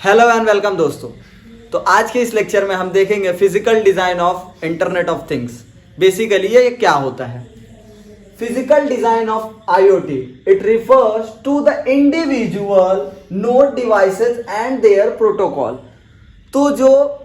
Hello and welcome दोस्तों। तो आज के इस लेक्चर में हम देखेंगे physical design of internet of things. Basically ये क्या होता है? Physical design of IoT, it refers to the individual node devices and their protocol. तो जो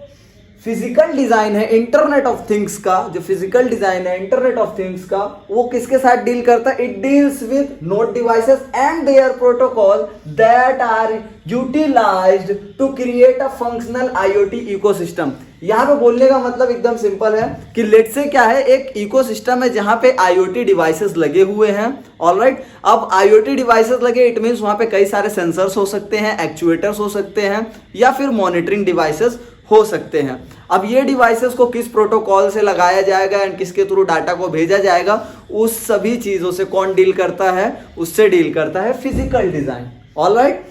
फिजिकल डिजाइन है इंटरनेट ऑफ थिंग्स का, जो फिजिकल डिजाइन है इंटरनेट ऑफ थिंग्स का, वो किसके साथ डील करता है? It deals with node devices and their protocol that are utilised to create a functional IoT ecosystem. यहां पे बोलने का मतलब एकदम सिंपल है कि लेट से क्या है, एक इकोसिस्टम है जहां पे आईओटी डिवाइसेस लगे हुए हैं। ऑलराइट, अब आईओटी डिवाइसेस लगे इट मींस वहां पे कई सारे सेंसर्स हो सकते हैं, एक्चुएटर्स हो सकते हैं, या फिर मॉनिटरिंग डिवाइसेस हो सकते हैं। अब ये डिवाइसेस को किस प्रोटोकॉल से लगाया जाएगा एंड किसके थ्रू डाटा को भेजा जाएगा, उस सभी चीजों से कौन डील करता है? उससे डील करता है फिजिकल डिजाइन। ऑलराइट,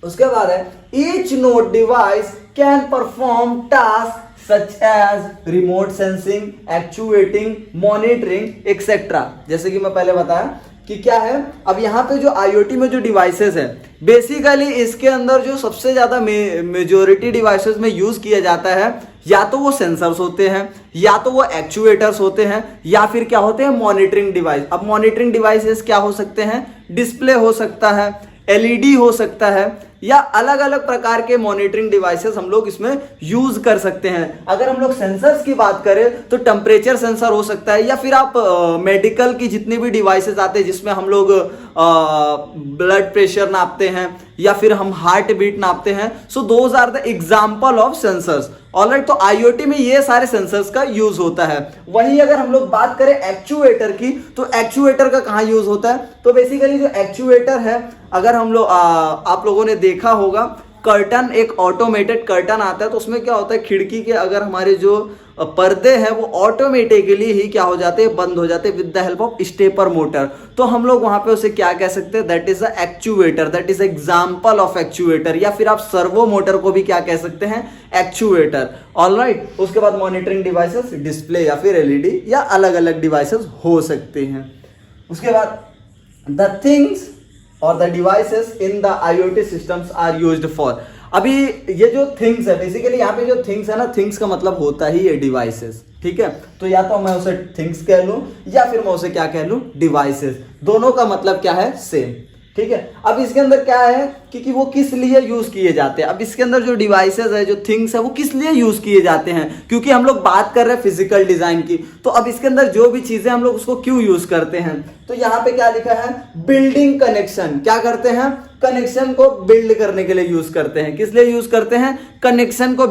उसके बाद है each node device can perform task such as remote sensing, actuating, monitoring etcetera. जैसे कि मैं पहले बताया कि क्या है, अब यहाँ पे जो आईओटी में जो डिवाइसेस है, बेसिकली इसके अंदर जो सबसे ज्यादा मेजोरिटी डिवाइसेस में यूज किया जाता है, या तो वो सेंसर्स होते हैं, या तो वो एक्चुएटर्स होते हैं, या फिर क्या होते हैं? Monitoring device. अब मॉनिटरिंग डिवाइसेस क्या हो सकते हैं? डिस्प्ले हो सकता है, एलईडी हो सकता है, या अलग अलग प्रकार के मॉनिटरिंग डिवाइसेस हम लोग इसमें यूज कर सकते हैं। अगर हम लोग सेंसर्स की बात करें तो टेम्परेचर सेंसर हो सकता है, या फिर आप मेडिकल की जितनी भी डिवाइसेस आते हैं जिसमें हम लोग ब्लड प्रेशर नापते हैं या फिर हम हार्ट बीट नापते हैं, so those are the example of sensors. Alright, तो आईओटी में ये सारे सेंसर्स का यूज होता है। वहीं अगर हम लोग बात करें एक्चुएटर की, तो एक्चुएटर का कहां यूज होता है? तो बेसिकली जो एक्चुएटर है, अगर हम लोग आप लोगों ने देखा होगा कर्टन, एक ऑटोमेटेड कर्टन आता है, तो उसमें क्या होता है, खिड़की के अगर हमारे जो पर्दे हैं वो ऑटोमेटिकली ही क्या हो जाते हैं? बंद हो जाते हैं with the help of stepper motor. तो हम लोग वहां पे उसे क्या कह सकते हैं? That is a actuator, that is example of actuator. या फिर आप सर्वो मोटर को भी क्या कह सकते हैं? एक्चुएटर। ऑलराइट, उसके बाद मॉनिटरिंग डिवाइसेस, डिस्प्ले या फिर एलईडी, या अलग अलग डिवाइसेस हो सकते हैं। उसके बाद द थिंग्स और the devices in the IoT systems are used for. अभी ये जो थिंग्स है, बेसिकली यहाँ पे जो थिंग्स है ना, थिंग्स का मतलब होता ही है डिवाइसेस। ठीक है, तो या तो मैं उसे थिंग्स कह लूं या फिर मैं उसे क्या कह लूं? डिवाइसेस। दोनों का मतलब क्या है? सेम। ठीक है, अब इसके अंदर क्या है कि वो किस लिए यूज किए जाते हैं। अब इसके अंदर जो डिवाइसेस है, जो थिंग्स है, वो किस लिए यूज किए जाते हैं, क्योंकि हम लोग बात कर रहे हैं फिजिकल डिजाइन की। तो अब इसके अंदर जो भी चीजें हम लोग उसको क्यों यूज करते हैं, तो यहाँ पे क्या लिखा है? Building connection. क्या करते हैं? कनेक्शन को बिल्ड करने के लिए यूज करते हैं। किस लिए यूज करते हैं? कनेक्शन को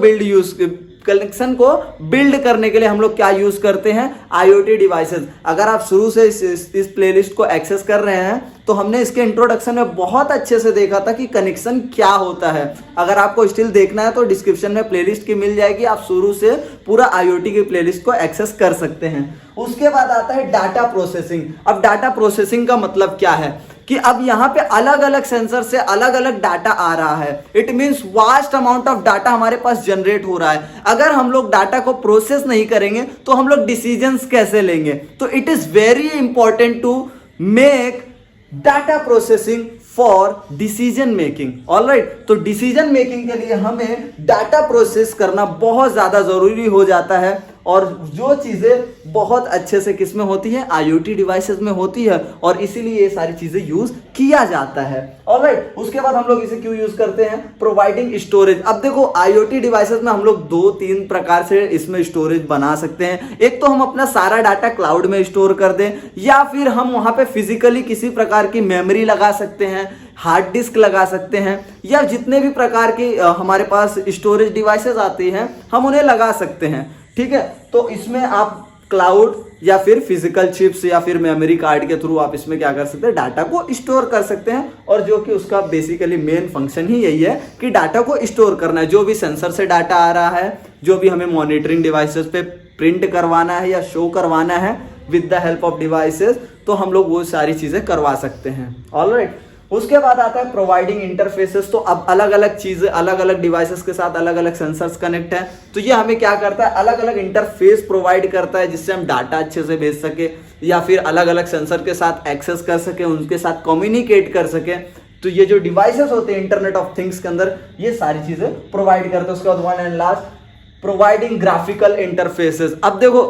बिल्ड करने के लिए हम लोग क्या यूज करते हैं? IoT devices. अगर आप शुरू से इस प्लेलिस्ट को एक्सेस कर रहे हैं तो हमने इसके इंट्रोडक्शन में बहुत अच्छे से देखा था कि कनेक्शन क्या होता है। अगर आपको स्टिल देखना है तो डिस्क्रिप्शन में प्लेलिस्ट की मिल जाएगी, आप शुरू से पूरा आईओटी की प्लेलिस्ट को एक्सेस कर सकते हैं। उसके बाद आता है डाटा प्रोसेसिंग। अब डाटा प्रोसेसिंग का मतलब क्या है कि अब यहाँ पे अलग अलग सेंसर से अलग अलग डाटा आ रहा है। It means vast amount of data हमारे पास जनरेट हो रहा है। अगर हम लोग डाटा को प्रोसेस नहीं करेंगे तो हम लोग डिसीजंस कैसे लेंगे? तो it is very important to make data processing for decision making. Alright, तो डिसीजन मेकिंग के लिए हमें डाटा प्रोसेस करना बहुत ज्यादा जरूरी हो जाता है, और जो चीजें बहुत अच्छे से किसमें होती है? आईओटी डिवाइसेस में होती है, और इसीलिए ये सारी चीजें यूज किया जाता है। ऑलराइट, उसके बाद हम लोग इसे क्यों यूज करते हैं? Providing storage. अब देखो आईओटी डिवाइसेस में हम लोग 2-3 प्रकार से इसमें स्टोरेज बना सकते हैं। एक तो हम अपना सारा डाटा क्लाउड में स्टोर कर दें, या फिर हम वहां पे फिजिकली किसी प्रकार की मेमोरी लगा सकते हैं, हार्ड डिस्क लगा सकते हैं, या जितने भी प्रकार की हमारे पास स्टोरेज डिवाइसेस आती हैं हम उन्हें लगा सकते हैं। ठीक है, तो इसमें आप क्लाउड या फिर फिजिकल चिप्स या फिर मेमोरी कार्ड के थ्रू आप इसमें क्या कर सकते हैं? डाटा को स्टोर कर सकते हैं, और जो कि उसका बेसिकली मेन फंक्शन ही यही है कि डाटा को स्टोर करना है। जो भी सेंसर से डाटा आ रहा है, जो भी हमें मॉनिटरिंग डिवाइसेस पे प्रिंट करवाना है या शो करवाना है with the help of devices, तो हम लोग वो सारी चीजें करवा सकते हैं। ऑलराइट, उसके बाद आता है प्रोवाइडिंग इंटरफेसेस। तो अब अलग अलग चीजें, अलग अलग डिवाइसेस के साथ अलग अलग सेंसर्स कनेक्ट है, तो ये हमें क्या करता है? अलग अलग इंटरफेस प्रोवाइड करता है, जिससे हम डाटा अच्छे से भेज सके, या फिर अलग अलग सेंसर के साथ एक्सेस कर सके, उनके साथ कम्युनिकेट कर सके। तो तो ये जो डिवाइसेस होते हैं इंटरनेट ऑफ थिंग्स के अंदर, ये सारी चीजें प्रोवाइड करते हैं। उसके बाद one and last, providing graphical interfaces. अब देखो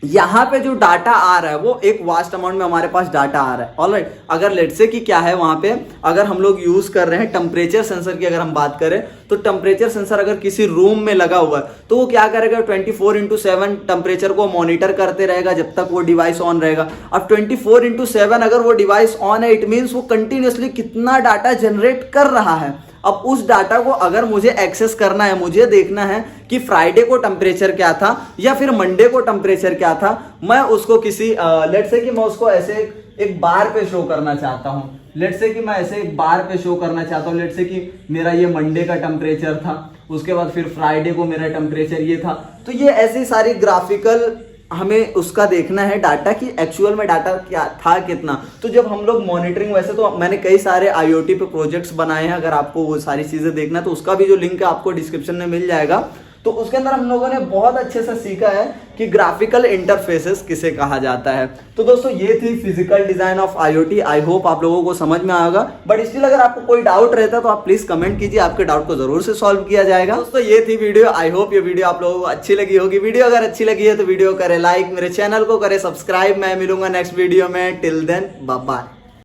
यहाँ पे जो डाटा आ रहा है वो एक वास्ट अमाउंट में हमारे पास डाटा आ रहा है, ऑलराइट। अगर लेट्स से कि क्या है वहां पे, अगर हम लोग यूज कर रहे हैं टेम्परेचर सेंसर की, अगर हम बात करें तो टेम्परेचर सेंसर अगर किसी रूम में लगा हुआ है तो वो क्या करेगा, 24/7 टेम्परेचर को मॉनिटर करते रहेगा जब तक वो डिवाइस ऑन रहेगा। अब 24/7 अगर वो डिवाइस ऑन है, इट मीन्स वो कंटिन्यूसली कितना डाटा जनरेट कर रहा है। अब उस डाटा को अगर मुझे एक्सेस करना है, मुझे देखना है कि फ्राइडे को टेम्परेचर क्या था या फिर मंडे को टेम्परेचर क्या था, मैं उसको किसी लेट्स से कि मैं उसको ऐसे एक बार पे शो करना चाहता हूं। लेट्स से कि मैं ऐसे एक बार पे शो करना चाहता हूं। लेट्स से कि मेरा ये मंडे का टेम्परेचर था, उसके बाद फिर फ्राइडे को मेरा टेम्परेचर ये था। तो ये ऐसी सारी ग्राफिकल हमें उसका देखना है डाटा कि एक्चुअल में डाटा क्या था कितना। तो जब हम लोग मॉनिटरिंग, वैसे तो मैंने कई सारे आईओटी पे प्रोजेक्ट्स बनाए हैं, अगर आपको वो सारी चीजें देखना है तो उसका भी जो लिंक है आपको डिस्क्रिप्शन में मिल जाएगा। तो उसके अंदर हम लोगों ने बहुत अच्छे से सीखा है कि ग्राफिकल इंटरफेसेस किसे कहा जाता है। तो दोस्तों ये थी physical design of IoT. I hope आप लोगों को समझ में आएगा, बट स्टिल अगर आपको कोई डाउट रहता है तो आप प्लीज कमेंट कीजिए, आपके डाउट को जरूर से सॉल्व किया जाएगा। दोस्तों ये थी वीडियो। आई होप ये वीडियो आप लोगों को अच्छी लगी होगी। वीडियो अगर अच्छी लगी है तो वीडियो करे लाइक, मेरे चैनल को करे सब्सक्राइब। मैं मिलूंगा नेक्स्ट वीडियो में। Till then bye bye.